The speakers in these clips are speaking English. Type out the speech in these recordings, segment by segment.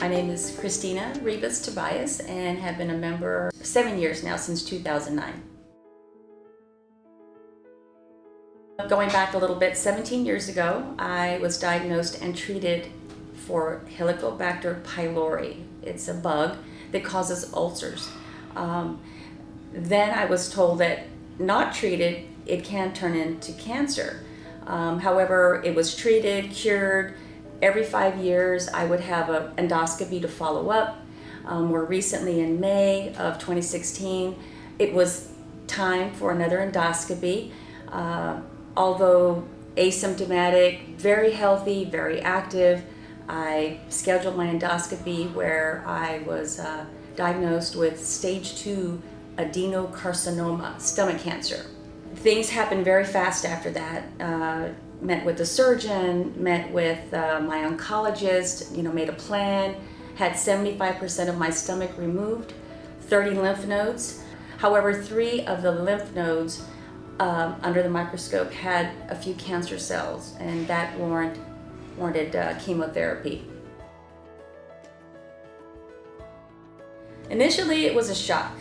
My name is Christina Rivas Tobias and have been a member 7 years now, since 2009. Going back a little bit, 17 years ago, I was diagnosed and treated for Helicobacter pylori. It's a bug that causes ulcers. Then I was told that not treated, it can turn into cancer. However, it was treated, cured. Every 5 years, I would have an endoscopy to follow up. More recently, in May of 2016, it was time for another endoscopy. Although asymptomatic, very healthy, very active, I scheduled my endoscopy where I was diagnosed with stage 2 adenocarcinoma, stomach cancer. Things happened very fast after that. Met with the surgeon, met with my oncologist, made a plan, had 75% of my stomach removed, 30 lymph nodes. However, 3 of the lymph nodes under the microscope had a few cancer cells, and that warranted chemotherapy. Initially, it was a shock.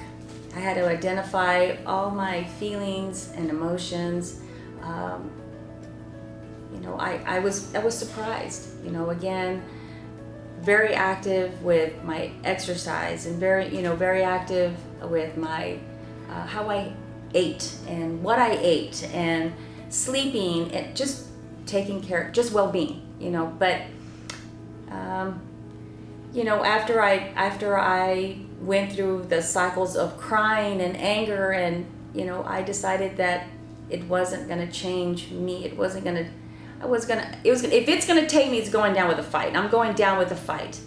I had to identify all my feelings and emotions. I was surprised. Again, very active with my exercise and very active with my how I ate and what I ate and sleeping and just taking care, just well-being. But after I went through the cycles of crying and anger, and I decided that it wasn't going to change me. If it's going to take me, it's going down with a fight. I'm going down with a fight.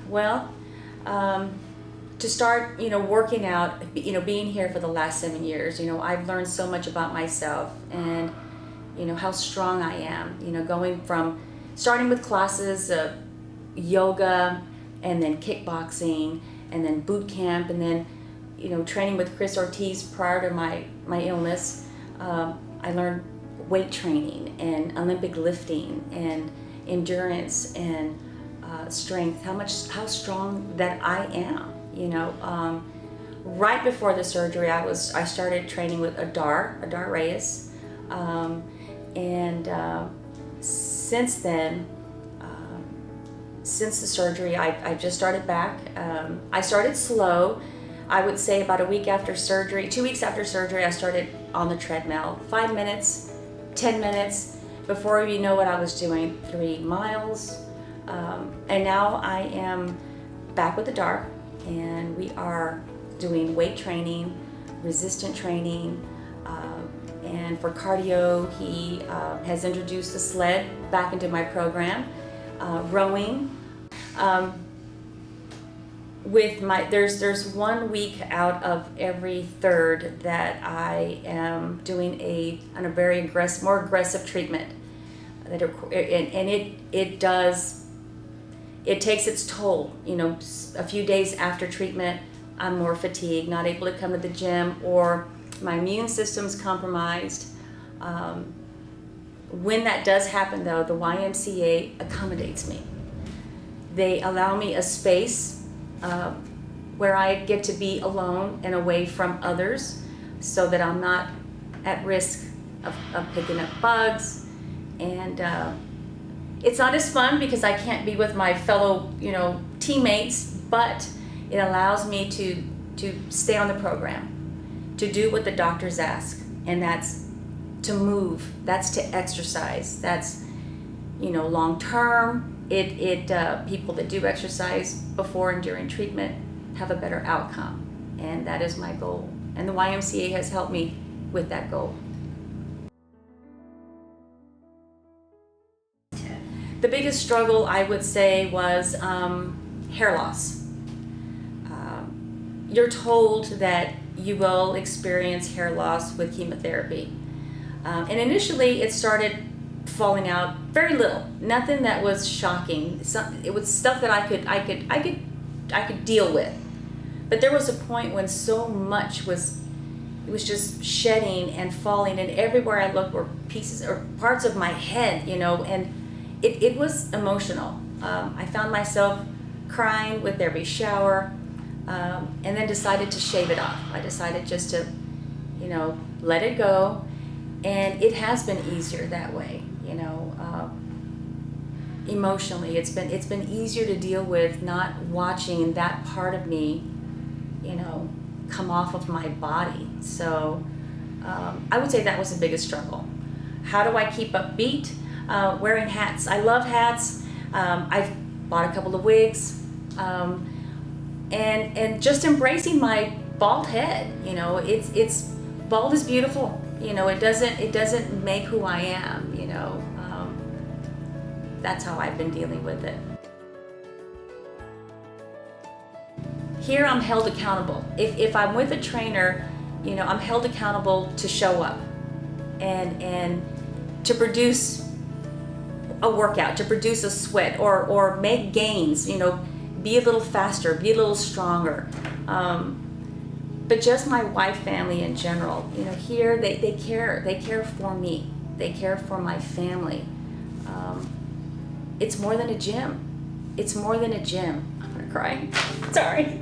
Well, to start, working out, being here for the last 7 years, I've learned so much about myself and, how strong I am, starting with classes of yoga and then kickboxing and then boot camp and then, training with Chris Ortiz prior to my illness. I learned weight training and Olympic lifting and endurance and strength, how strong that I am. Right before the surgery, I started training with Adar Reyes, and since then, since the surgery, I just started back. I started slow. I would say about 2 weeks after surgery, I started on the treadmill, 5 minutes, 10 minutes. Before you know what I was doing, 3 miles. And now I am back with the dark, and we are doing weight training, resistant training, and for cardio, he has introduced the sled back into my program, rowing. There's 1 week out of every 3rd that I am doing a very more aggressive treatment. It takes its toll. A few days after treatment, I'm more fatigued, not able to come to the gym, or my immune system's compromised. When that does happen, though, the YMCA accommodates me. They allow me a space where I get to be alone and away from others, so that I'm not at risk of picking up bugs. And it's not as fun because I can't be with my fellow teammates, but it allows me to stay on the program, to do what the doctors ask, and that's to move, that's to exercise, that's long term. People that do exercise before and during treatment have a better outcome, and that is my goal. And the YMCA has helped me with that goal. The biggest struggle, I would say, was hair loss. You're told that you will experience hair loss with chemotherapy. And initially it started falling out very little, nothing that was shocking. It was stuff that I could deal with. But there was a point when so much was just shedding and falling, and everywhere I looked were pieces or parts of my head, and it was emotional. I found myself crying with every shower, and then decided to shave it off. I decided just to, let it go, and it has been easier that way. Emotionally, it's been easier to deal with not watching that part of me, come off of my body. So I would say that was the biggest struggle. How do I keep upbeat? Wearing hats. I love hats. I've bought a couple of wigs, and just embracing my bald head. It's bald is beautiful. It doesn't make who I am. That's how I've been dealing with it. Here I'm held accountable. If I'm with a trainer, I'm held accountable to show up and to produce a workout, to produce a sweat or make gains, be a little faster, be a little stronger. But just my wife family in general, here they care for me. They care for my family. It's more than a gym. It's more than a gym. I'm gonna cry. Sorry.